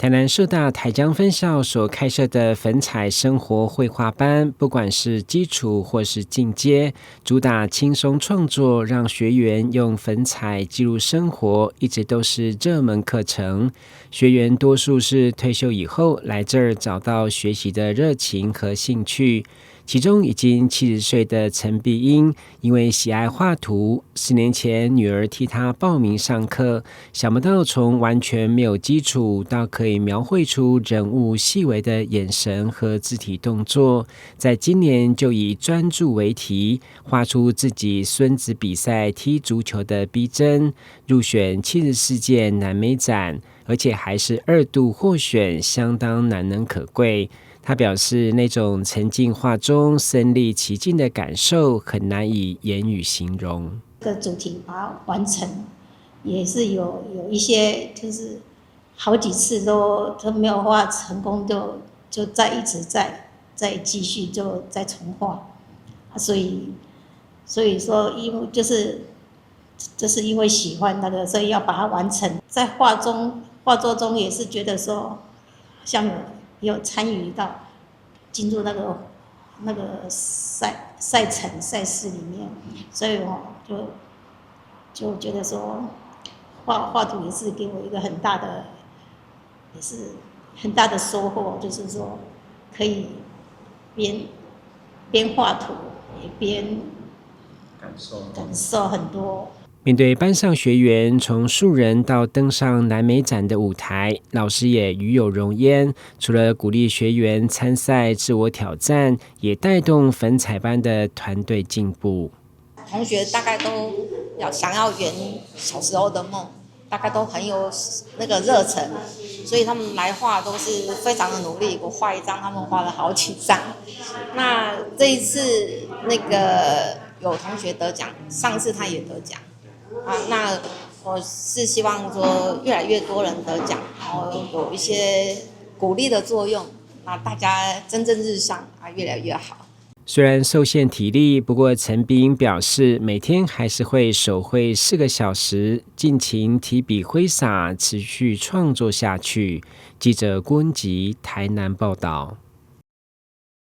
台南社大台江分校所開設的粉彩生活繪畫班，不管是基礎或是進階，主打輕鬆創作，讓學員用粉彩記錄生活，一直都是熱門課程。學員多數是退休以後來這兒找到學習的熱情和興趣。其中已經70歲的陳碧英，因為喜愛畫圖，10年前女兒替她報名上課，想不到從完全沒有基礎到可以描繪出人物細微的眼神和肢體動作，在今年就以專注為題，畫出自己孫子比賽踢足球的逼真，入選70世界南美展，而且還是2度獲選，相當難能可貴。他表示，那種沉浸畫中身歷其境的感受很難以言語形容。這個主題把它完成，也是有一些就是好幾次都沒有畫成功，就再一直再繼續就再重畫，所以說因為就是因為喜歡那個，所以要把它完成。在畫作中也是覺得說，像有參與到進入那個賽程賽事裡面，所以我就覺得說畫圖也是給我一個很大的收穫，就是說可以邊畫圖也邊感受很多。面對班上學員從素人到登上南美展的舞台，老師也與有榮焉。除了鼓勵學員參賽自我挑戰，也帶動粉彩班的團隊進步。同學大概都想要圓小時候的夢，大概都很有那個熱忱，所以他們來畫都是非常的努力。我畫一張，他們畫了好幾張。那這一次那個有同學得獎，上次他也得獎。那我是希望說越來越多人得獎，然後有一些鼓勵的作用，那大家蒸蒸日上越來越好。雖然受限體力，不過陳碧英表示，每天還是會手繪4個小時，盡情提筆揮灑，持續創作下去。記者郭恩吉台南報道。